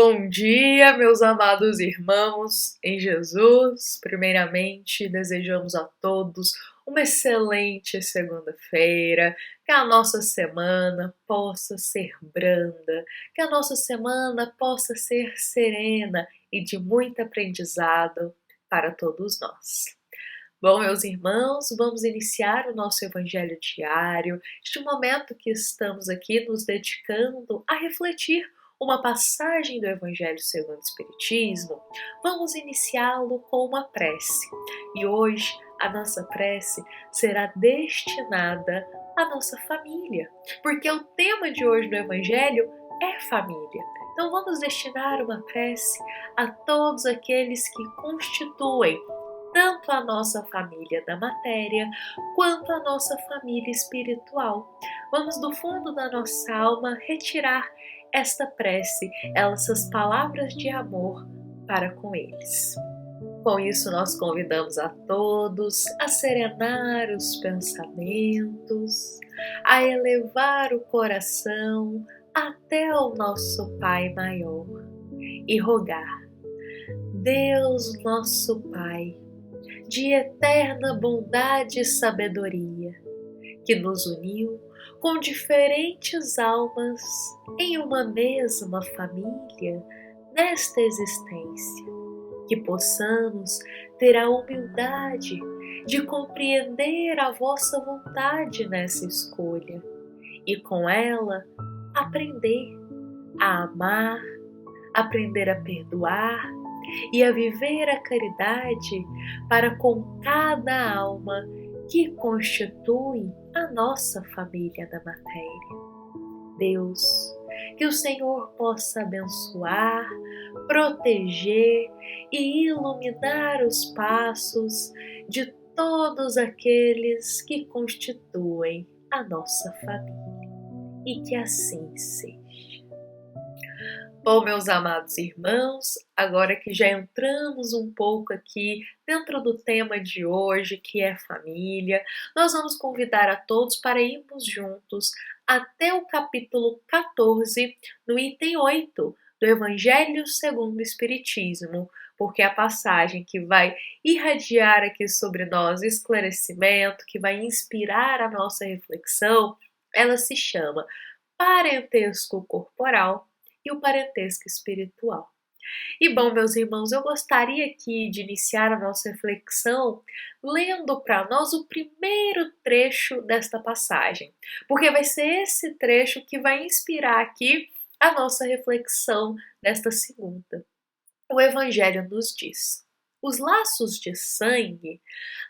Bom dia, meus amados irmãos em Jesus. Primeiramente, desejamos a todos uma excelente segunda-feira, que a nossa semana possa ser branda, que a nossa semana possa ser serena e de muito aprendizado para todos nós. Bom, meus irmãos, vamos iniciar o nosso Evangelho diário, este momento que estamos aqui nos dedicando a refletir uma passagem do Evangelho segundo o Espiritismo. Vamos iniciá-lo com uma prece. E hoje a nossa prece será destinada à nossa família, porque o tema de hoje do Evangelho é família. Então vamos destinar uma prece a todos aqueles que constituem tanto a nossa família da matéria, quanto a nossa família espiritual. Vamos do fundo da nossa alma retirar esta prece, essas palavras de amor para com eles. Com isso, nós convidamos a todos a serenar os pensamentos, a elevar o coração até o nosso Pai maior e rogar: Deus, nosso Pai, de eterna bondade e sabedoria, que nos uniu com diferentes almas em uma mesma família nesta existência, que possamos ter a humildade de compreender a vossa vontade nessa escolha e com ela aprender a amar, aprender a perdoar e a viver a caridade para com cada alma que constitui a nossa família da matéria. Deus, que o Senhor possa abençoar, proteger e iluminar os passos de todos aqueles que constituem a nossa família, e que assim seja. Bom, meus amados irmãos, agora que já entramos um pouco aqui dentro do tema de hoje, que é família, nós vamos convidar a todos para irmos juntos até o capítulo 14, no item 8 do Evangelho segundo o Espiritismo, porque a passagem que vai irradiar aqui sobre nós esclarecimento, que vai inspirar a nossa reflexão, ela se chama Parentesco Corporal e o parentesco espiritual. E bom, meus irmãos, eu gostaria aqui de iniciar a nossa reflexão lendo para nós o primeiro trecho desta passagem, porque vai ser esse trecho que vai inspirar aqui a nossa reflexão desta segunda. O Evangelho nos diz: os laços de sangue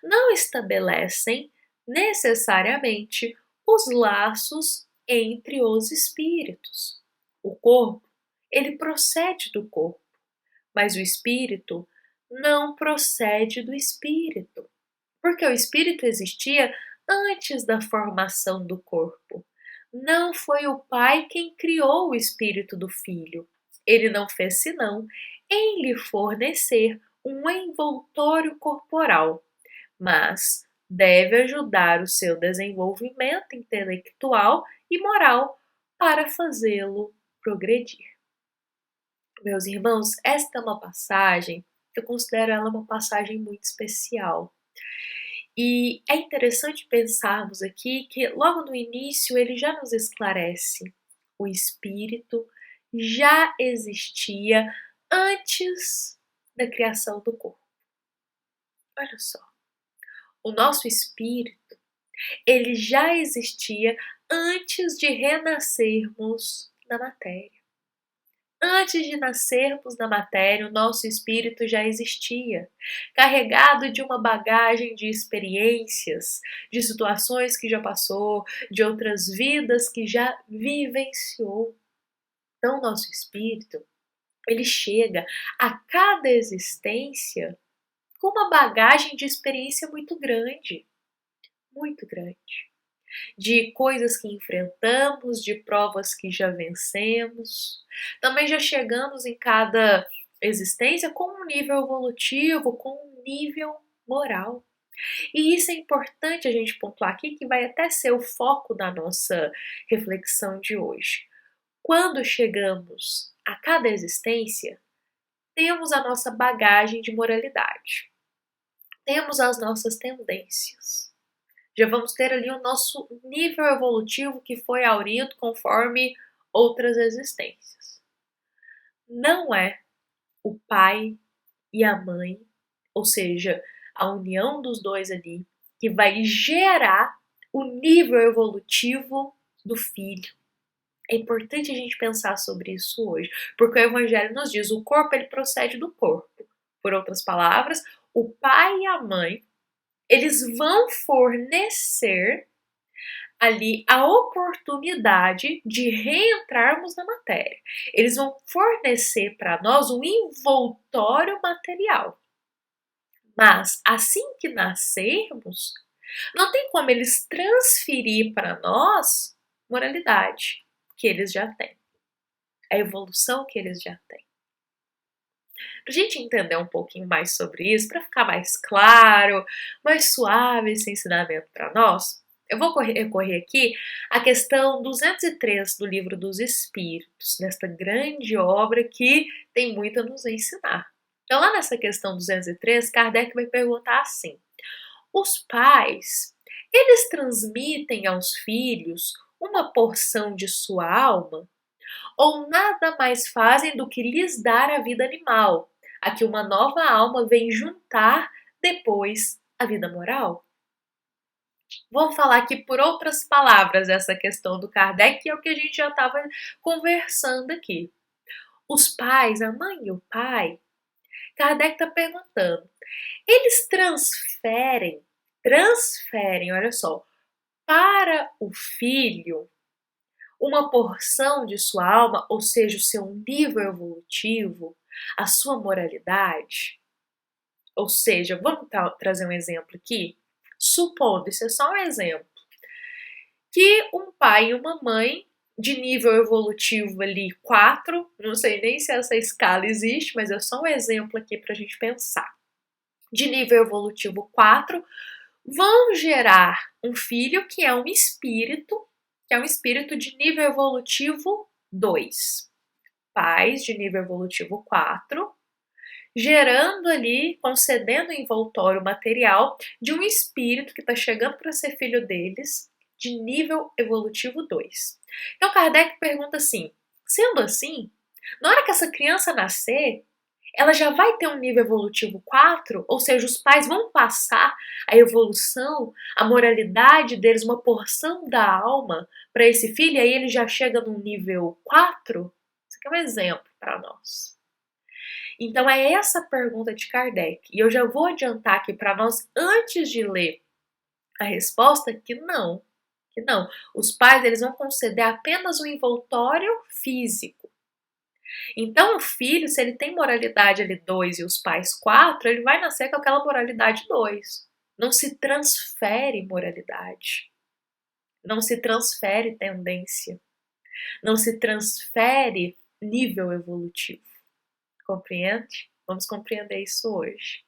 não estabelecem necessariamente os laços entre os espíritos. O corpo, ele procede do corpo, mas o espírito não procede do espírito, porque o espírito existia antes da formação do corpo. Não foi o pai quem criou o espírito do filho. Ele não fez senão em lhe fornecer um envoltório corporal, mas deve ajudar o seu desenvolvimento intelectual e moral para fazê-lo progredir. Meus irmãos, esta é uma passagem, eu considero ela uma passagem muito especial. E é interessante pensarmos aqui que logo no início ele já nos esclarece: o espírito já existia antes da criação do corpo. Olha só, o nosso espírito, ele já existia antes de renascermos na matéria. Antes de nascermos na matéria, o nosso espírito já existia, carregado de uma bagagem de experiências, de situações que já passou, de outras vidas que já vivenciou. Então, o nosso espírito, ele chega a cada existência com uma bagagem de experiência muito grande, de coisas que enfrentamos, de provas que já vencemos. Também já chegamos em cada existência com um nível evolutivo, com um nível moral. E isso é importante a gente pontuar aqui, que vai até ser o foco da nossa reflexão de hoje. Quando chegamos a cada existência, temos a nossa bagagem de moralidade. Temos as nossas tendências. Já vamos ter ali o nosso nível evolutivo que foi aurido conforme outras existências. Não é o pai e a mãe, ou seja, a união dos dois ali, que vai gerar o nível evolutivo do filho. É importante a gente pensar sobre isso hoje, porque o Evangelho nos diz, o corpo ele procede do corpo. Por outras palavras, o pai e a mãe, eles vão fornecer ali a oportunidade de reentrarmos na matéria. Eles vão fornecer para nós um envoltório material. Mas assim que nascermos, não tem como eles transferir para nós moralidade que eles já têm. A evolução que eles já têm. Para a gente entender um pouquinho mais sobre isso, para ficar mais claro, mais suave esse ensinamento para nós, eu vou recorrer aqui à questão 203 do Livro dos Espíritos, nesta grande obra que tem muito a nos ensinar. Então, lá nessa questão 203, Kardec vai perguntar assim: os pais, eles transmitem aos filhos uma porção de sua alma? Ou nada mais fazem do que lhes dar a vida animal, a que uma nova alma vem juntar depois a vida moral? Vou falar aqui por outras palavras essa questão do Kardec, que é o que a gente já estava conversando aqui. Os pais, a mãe e o pai, Kardec está perguntando, eles transferem, olha só, para o filho uma porção de sua alma, ou seja, o seu nível evolutivo, a sua moralidade? Ou seja, vamos trazer um exemplo aqui? Supondo, isso é só um exemplo, que um pai e uma mãe de nível evolutivo ali 4, não sei nem se essa escala existe, mas é só um exemplo aqui para a gente pensar. De nível evolutivo 4, vão gerar um filho que é um espírito de nível evolutivo 2. Pais de nível evolutivo 4, gerando ali, concedendo envoltório material de um espírito que está chegando para ser filho deles, de nível evolutivo 2. Então Kardec pergunta assim, sendo assim, na hora que essa criança nascer, ela já vai ter um nível evolutivo 4, ou seja, os pais vão passar a evolução, a moralidade deles, uma porção da alma para esse filho, e aí ele já chega no nível 4? Isso aqui é um exemplo para nós. Então é essa a pergunta de Kardec, e eu já vou adiantar aqui para nós, antes de ler a resposta, que não. Os pais eles vão conceder apenas um envoltório físico. Então o filho, se ele tem moralidade ali 2 e os pais 4, ele vai nascer com aquela moralidade 2. Não se transfere moralidade. Não se transfere tendência. Não se transfere nível evolutivo. Compreende? Vamos compreender isso hoje.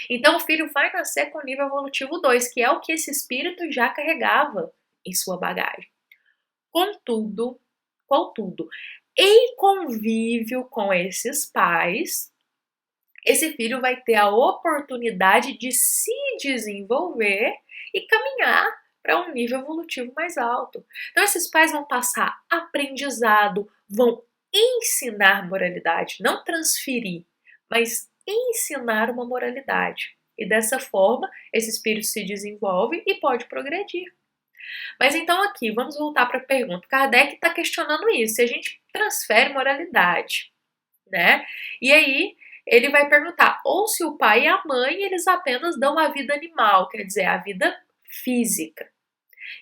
Então o filho vai nascer com nível evolutivo 2, que é o que esse espírito já carregava em sua bagagem. Contudo, em convívio com esses pais, esse filho vai ter a oportunidade de se desenvolver e caminhar para um nível evolutivo mais alto. Então esses pais vão passar aprendizado, vão ensinar moralidade, não transferir, mas ensinar uma moralidade. E dessa forma, esse espírito se desenvolve e pode progredir. Mas então aqui, vamos voltar para a pergunta. Kardec está questionando isso, se a gente transfere moralidade, né? E aí ele vai perguntar, ou se o pai e a mãe, eles apenas dão a vida animal, quer dizer, a vida física.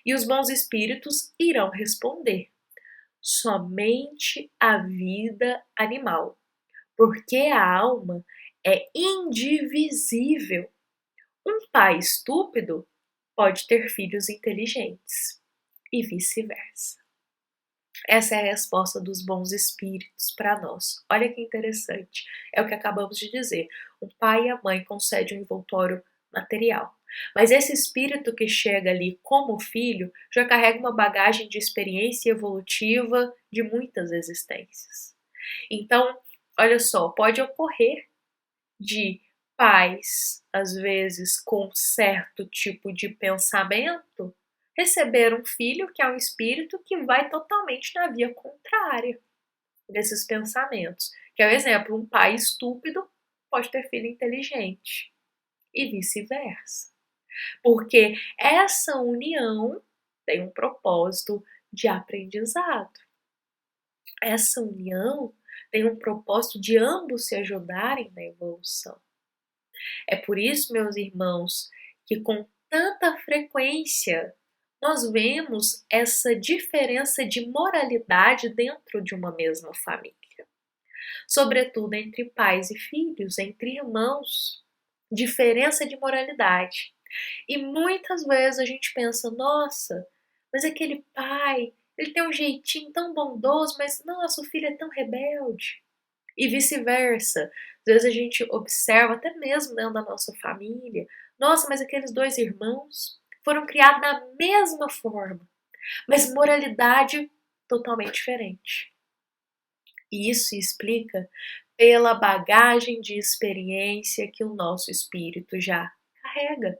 E os bons espíritos irão responder, somente a vida animal, porque a alma é indivisível. Um pai estúpido pode ter filhos inteligentes e vice-versa. Essa é a resposta dos bons espíritos para nós. Olha que interessante. É o que acabamos de dizer. O pai e a mãe concedem um envoltório material. Mas esse espírito que chega ali como filho já carrega uma bagagem de experiência evolutiva de muitas existências. Então, olha só, pode ocorrer de pais, às vezes com certo tipo de pensamento, receber um filho que é um espírito que vai totalmente na via contrária desses pensamentos. Que é o exemplo, um pai estúpido pode ter filho inteligente e vice-versa. Porque essa união tem um propósito de aprendizado. Essa união tem um propósito de ambos se ajudarem na evolução. É por isso, meus irmãos, que com tanta frequência nós vemos essa diferença de moralidade dentro de uma mesma família. Sobretudo entre pais e filhos, entre irmãos. Diferença de moralidade. E muitas vezes a gente pensa, nossa, mas aquele pai, ele tem um jeitinho tão bondoso, mas nossa, o filho é tão rebelde. E vice-versa. Às vezes a gente observa, até mesmo dentro da nossa família, nossa, mas aqueles dois irmãos foram criados da mesma forma, mas moralidade totalmente diferente. E isso se explica pela bagagem de experiência que o nosso espírito já carrega.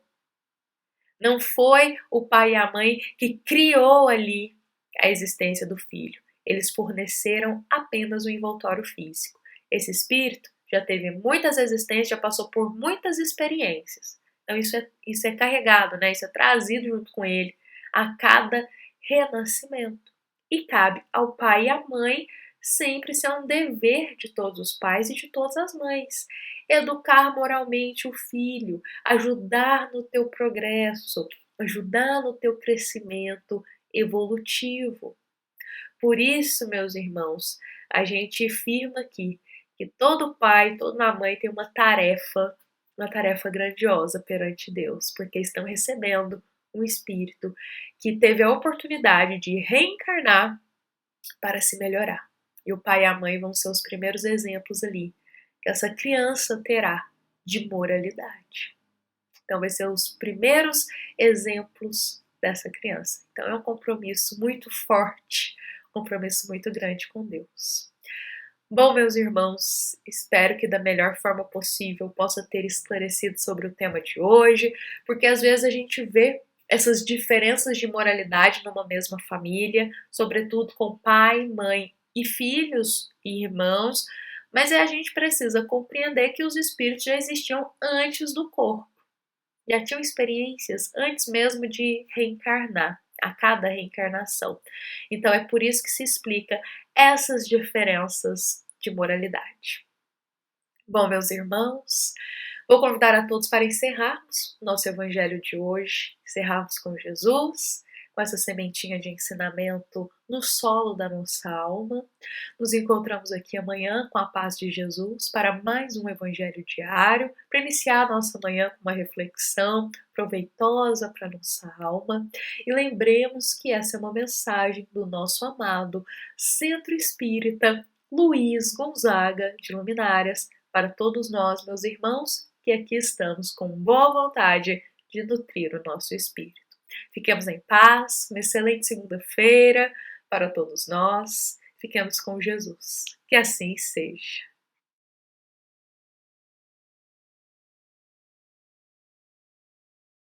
Não foi o pai e a mãe que criou ali a existência do filho. Eles forneceram apenas o envoltório físico. Esse espírito já teve muitas existências, já passou por muitas experiências. Então isso é carregado, né? Isso é trazido junto com ele a cada renascimento. E cabe ao pai e à mãe sempre ser um dever de todos os pais e de todas as mães. Educar moralmente o filho, ajudar no teu progresso, ajudar no teu crescimento evolutivo. Por isso, meus irmãos, a gente firma aqui que todo pai, toda mãe tem uma tarefa grandiosa perante Deus, porque estão recebendo um espírito que teve a oportunidade de reencarnar para se melhorar. E o pai e a mãe vão ser os primeiros exemplos ali que essa criança terá de moralidade. Então, vai ser os primeiros exemplos dessa criança. Então, é um compromisso muito forte, um compromisso muito grande com Deus. Bom, meus irmãos, espero que da melhor forma possível possa ter esclarecido sobre o tema de hoje, porque às vezes a gente vê essas diferenças de moralidade numa mesma família, sobretudo com pai, mãe e filhos e irmãos, mas a gente precisa compreender que os espíritos já existiam antes do corpo, já tinham experiências antes mesmo de reencarnar, a cada reencarnação. Então é por isso que se explica essas diferenças de moralidade. Bom, meus irmãos, vou convidar a todos para encerrarmos o nosso evangelho de hoje, encerrarmos com Jesus, com essa sementinha de ensinamento no solo da nossa alma. Nos encontramos aqui amanhã com a paz de Jesus para mais um evangelho diário, para iniciar a nossa manhã com uma reflexão proveitosa para a nossa alma. E lembremos que essa é uma mensagem do nosso amado Centro Espírita Luiz Gonzaga de Luminárias, para todos nós, meus irmãos, que aqui estamos com boa vontade de nutrir o nosso espírito. Fiquemos em paz, uma excelente segunda-feira para todos nós. Fiquemos com Jesus. Que assim seja.